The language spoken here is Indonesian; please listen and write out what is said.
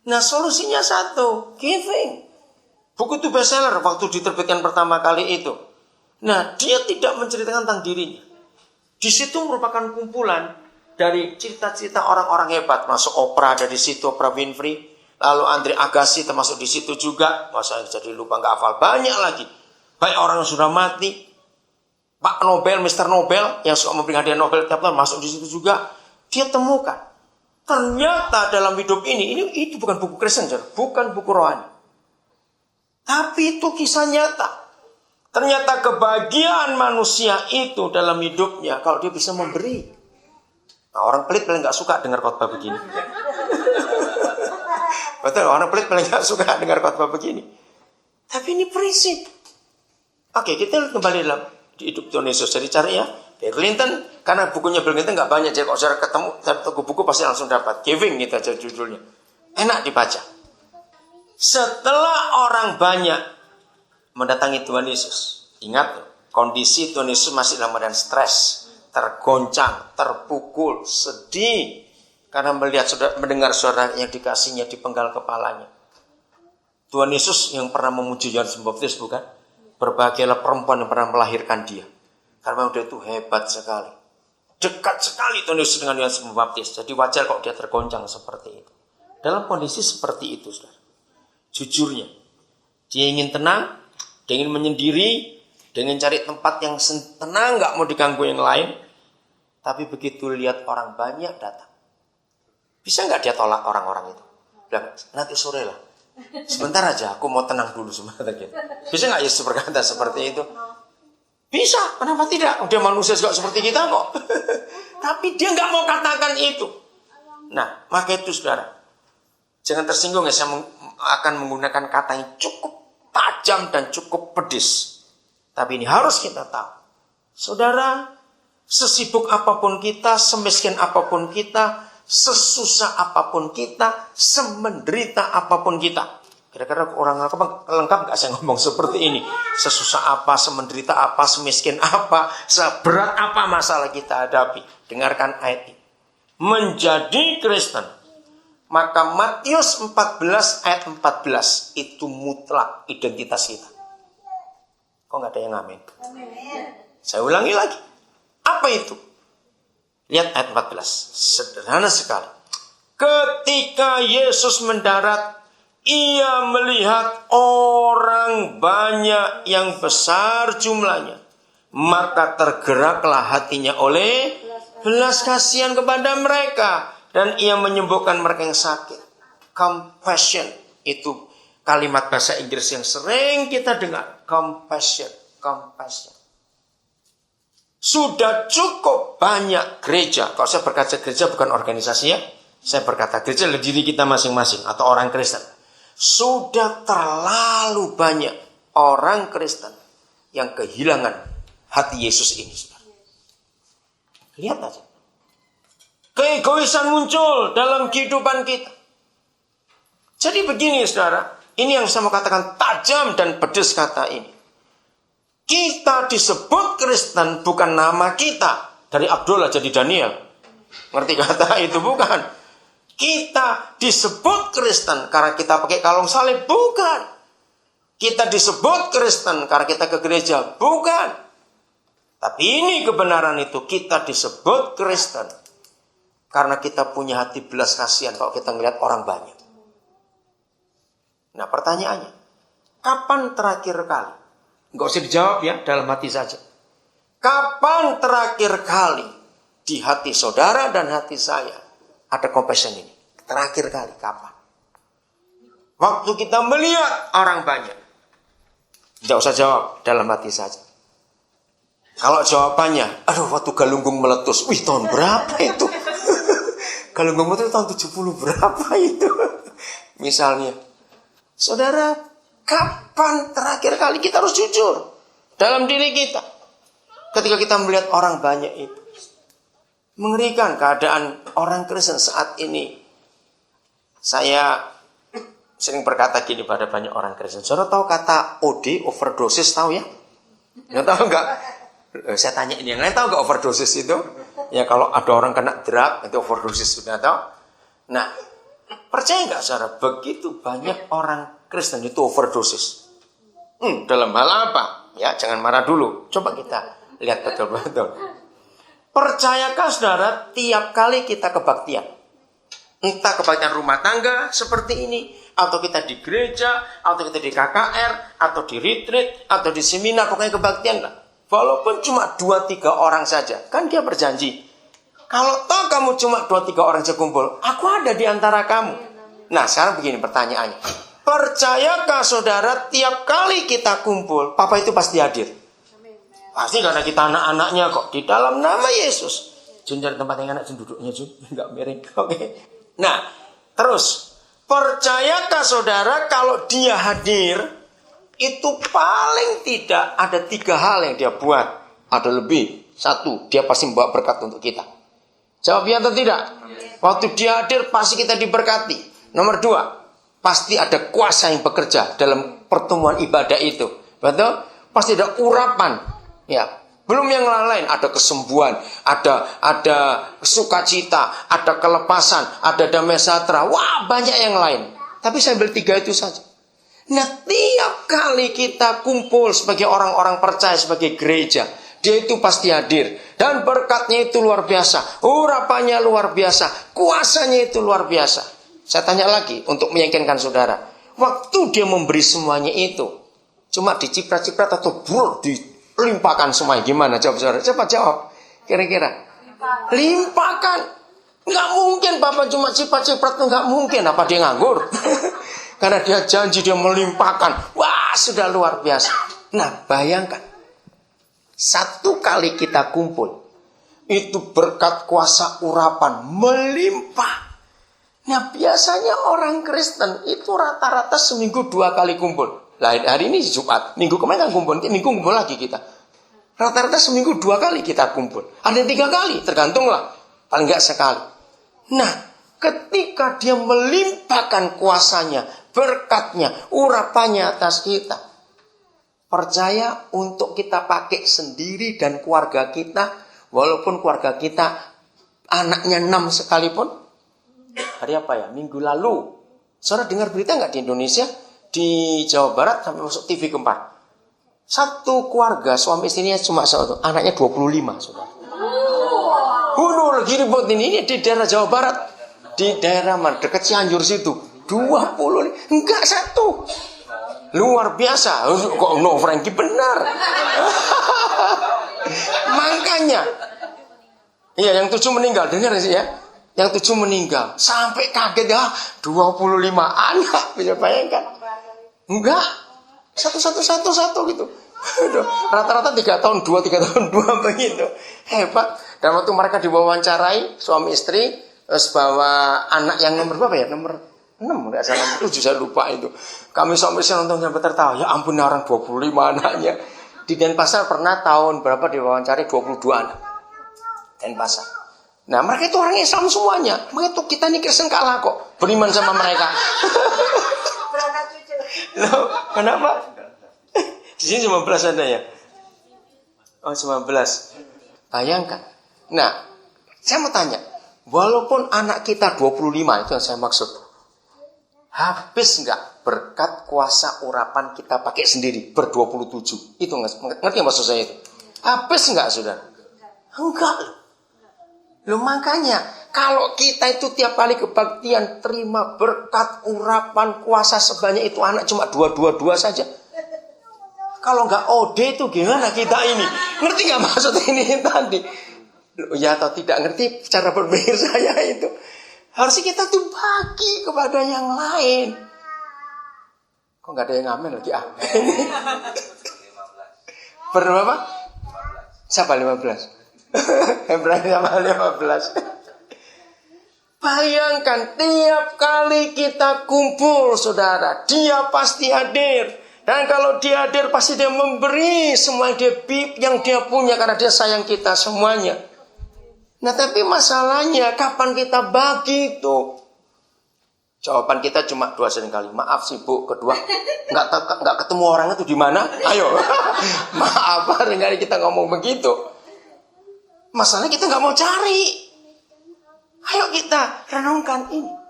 Nah, solusinya satu, giving. Buku itu bestseller waktu diterbitkan pertama kali itu. Nah, dia tidak menceritakan tentang dirinya. Di situ merupakan kumpulan dari cerita-cerita orang-orang hebat. Masuk Oprah dari situ, Oprah Winfrey. Lalu Andre Agassi termasuk di situ juga. Masa jadi lupa, nggak hafal. Banyak lagi. Baik orang yang sudah mati. Pak Nobel, Mr. Nobel yang suka memberi hadiah Nobel tiap tahun masuk di situ juga. Dia temukan. Ternyata dalam hidup ini itu bukan buku Kristen, bukan buku rohani. Tapi itu kisah nyata. Ternyata kebahagiaan manusia itu dalam hidupnya kalau dia bisa memberi. Nah, orang pelit paling nggak suka dengar khotbah begini. Betul, orang pelit paling nggak suka dengar khotbah begini. Tapi ini prinsip. Oke, kita kembali dalam di hidup Tuhan Yesus. Jadi cari ya, Bill Clinton, karena bukunya Bill Clinton nggak banyak. Jadi kalau saudara ketemu satu buku pasti langsung dapat. Giving gitu aja judulnya. Enak dibaca. Setelah orang banyak mendatangi Tuhan Yesus, ingat kondisi Tuhan Yesus masih dalam keadaan stres, tergoncang, terpukul, sedih karena mendengar suara yang dikasihnya dipenggal kepalanya. Tuhan Yesus yang pernah memuji Yohanes Pembaptis, bukan? Berbahagialah perempuan yang pernah melahirkan dia. Karena memang dia itu hebat sekali. Dekat sekali Tuhan Yesus dengan Yohanes Pembaptis. Jadi wajar kok dia tergoncang seperti itu. Dalam kondisi seperti itu, saudara. Jujurnya, dia ingin tenang, dia ingin menyendiri, dia ingin cari tempat yang tenang, gak mau diganggu yang lain. Tapi begitu lihat orang banyak datang, bisa gak dia tolak orang-orang itu? Bilang, nanti sore lah, sebentar aja, aku mau tenang dulu sebentar. Bisa gak Yesus berkata seperti itu? Bisa, kenapa tidak? Dia manusia juga seperti kita kok. Tapi dia gak mau katakan itu. Nah, maka itu saudara, jangan tersinggung ya, saya akan menggunakan kata yang cukup tajam dan cukup pedis. Tapi ini harus kita tahu. Saudara, sesibuk apapun kita, semiskin apapun kita, sesusah apapun kita, semenderita apapun kita. Kira-kira orang lengkap gak saya ngomong seperti ini? Sesusah apa, semenderita apa, semiskin apa, seberat apa masalah kita hadapi. Dengarkan ayat ini. Menjadi Kristen, maka Matius 14 ayat 14 itu mutlak identitas kita. Kok gak ada yang amin? Saya ulangi lagi. Apa itu? Lihat ayat 14. Sederhana sekali. Ketika Yesus mendarat, ia melihat orang banyak yang besar jumlahnya. Maka tergeraklah hatinya oleh belas kasihan kepada mereka. Dan ia menyembuhkan mereka yang sakit. Compassion. Itu kalimat bahasa Inggris yang sering kita dengar. Compassion. Compassion. Sudah cukup banyak gereja. Kalau saya berkata gereja bukan organisasi ya. Saya berkata gereja adalah diri kita masing-masing. Atau orang Kristen. Sudah terlalu banyak orang Kristen yang kehilangan hati Yesus ini. Lihat aja. Keegoisan muncul dalam kehidupan kita. Jadi begini saudara. Ini yang saya mau katakan tajam dan pedes kata ini. Kita disebut Kristen bukan nama kita. Dari Abdullah jadi Daniel. Ngerti kata itu bukan. Kita disebut Kristen karena kita pakai kalung salib. Bukan. Kita disebut Kristen karena kita ke gereja. Bukan. Tapi ini kebenaran itu. Kita disebut Kristen karena kita punya hati belas kasihan kalau kita melihat orang banyak. Nah pertanyaannya. Kapan terakhir kali? Enggak usah dijawab ya, dalam hati saja. Kapan terakhir kali di hati saudara dan hati saya ada compassion ini? Terakhir kali kapan? Waktu kita melihat orang banyak. Tidak usah jawab, dalam hati saja. Kalau jawabannya, aduh waktu Galunggung meletus. Wih tahun berapa itu? Galunggung meletus tahun 70 berapa itu? Misalnya. Saudara, kapan terakhir kali kita harus jujur dalam diri kita? Ketika kita melihat orang banyak itu. Mengerikan keadaan orang Kristen saat ini. Saya sering berkata gini pada banyak orang Kristen. Saudara tahu kata OD, overdosis, tahu ya? Ya tahu enggak? Saya tanya ini, yang lain tahu enggak overdosis itu? Ya kalau ada orang kena drug, itu overdosis, sudah tahu? Nah, Percaya nggak saudara, begitu banyak orang Kristen itu overdosis. Dalam hal apa? Ya, jangan marah dulu. Coba kita lihat betul-betul. Percayakah saudara tiap kali kita kebaktian? Entah kebaktian rumah tangga seperti ini, atau kita di gereja, atau kita di KKR, atau di retreat, atau di seminar, pokoknya kebaktian lah. Walaupun cuma 2-3 orang saja, kan dia berjanji. Kalau toh kamu cuma 2-3 orang saja kumpul, aku ada di antara kamu. Nah, sekarang begini pertanyaannya. Percayakah saudara tiap kali kita kumpul, Papa itu pasti hadir? Pasti karena kita anak-anaknya kok. Di dalam nama Yesus. Jun, cari tempat yang enak, Jun, duduknya Jun. Enggak miring, oke. Nah, terus. Percayakah saudara kalau dia hadir, itu paling tidak ada 3 hal yang dia buat. Ada lebih. 1, dia pasti membawa berkat untuk kita. Jawab ya atau tidak? Waktu dia hadir pasti kita diberkati. Nomor 2, pasti ada kuasa yang bekerja dalam pertemuan ibadah itu. Betul? Pasti ada urapan. Ya, belum yang lain, ada kesembuhan, ada sukacita, ada kelepasan, ada damai sejahtera. Wah, banyak yang lain. Tapi saya ambil 3 itu saja. Nah, tiap kali kita kumpul sebagai orang-orang percaya, sebagai gereja, dia itu pasti hadir. Dan berkatnya itu luar biasa. Urapannya luar biasa. Kuasanya itu luar biasa. Saya tanya lagi untuk meyakinkan saudara. Waktu dia memberi semuanya itu, cuma diciprat-ciprat atau dilimpahkan semuanya? Gimana jawab saudara? Cepat jawab. Kira-kira. Limpahkan. Nggak mungkin Bapak cuma ciprat-ciprat. Nggak mungkin. Apa dia nganggur? Karena dia janji dia melimpahkan. Wah, sudah luar biasa. Nah, bayangkan. 1 kali kita kumpul, itu berkat kuasa urapan melimpah. Nah, biasanya orang Kristen itu rata-rata seminggu 2 kali kumpul. Lah, hari ini Jumat, minggu kemarin kan kumpul, minggu kumpul lagi kita. Rata-rata seminggu 2 kali kita kumpul. Ada 3 kali, tergantunglah. Paling enggak sekali. Nah, ketika dia melimpahkan kuasanya, berkatnya, urapannya atas kita, percaya untuk kita pakai sendiri dan keluarga kita, walaupun keluarga kita anaknya 6 sekalipun. Hari apa ya? Minggu lalu. Saudara dengar berita nggak di Indonesia? Di Jawa Barat sampai masuk TV keempat. 1 keluarga suami istrinya cuma 1, anaknya 25. Saudara. Lagi ribut ini di daerah Jawa Barat. Di daerah mana? Dekat Cianjur situ. 20. Enggak 1. Luar biasa. Kok no Frankie benar. Makanya. Iya, yang 7 meninggal. Dengar sih ya. Yang 7 meninggal. Sampai kaget ya. 25 anak. Bisa bayangkan. Enggak. Satu gitu. Rata-rata 3 tahun 2, 3 tahun 2 begitu. Hebat. Dan waktu mereka diwawancarai, suami istri, terus bawa anak yang nomor berapa ya? Nomor 6, enggak salah, 7 saya lupa itu. Kami suami istri nonton sampai tertawa. Ya ampun, orang 25 anaknya. Di Denpasar pernah tahun berapa diwawancarai 22 anak. Denpasar. Nah, mereka itu orang Islam semuanya. Begitu kita nih Kristen kalah kok. Beriman sama mereka. Loh, kenapa? Di sini 19 ada ya? Oh, 19. Bayangkan. Nah, saya mau tanya. Walaupun anak kita 25, itu yang saya maksud. Habis nggak berkat kuasa urapan kita pakai sendiri ber-27? Itu ngerti nggak maksud saya itu? Habis nggak, saudara? Enggak loh. Loh, makanya kalau kita itu tiap kali kebaktian terima berkat urapan kuasa sebanyak itu, anak cuma 2 saja. Kalau nggak OD itu gimana kita ini? Ngerti nggak maksud ini tadi? Loh, ya atau tidak ngerti cara berpikir saya itu? Harusnya kita tuh bagi kepada yang lain. Kok nggak ada yang ngamen lagi? Berapa? Siapa 15? Ibrahim sama 15. Bayangkan tiap kali kita kumpul, saudara, dia pasti hadir. Dan kalau dia hadir pasti dia memberi semua yang dia punya, karena dia sayang kita semuanya. Nah, tapi masalahnya kapan kita bagi itu? Jawaban kita cuma 2 kali. Maaf sih Bu, kedua nggak ketemu orang itu di mana? Ayo, maaf hari kita ngomong begitu. Masalahnya kita nggak mau cari. Ayo kita renungkan ini.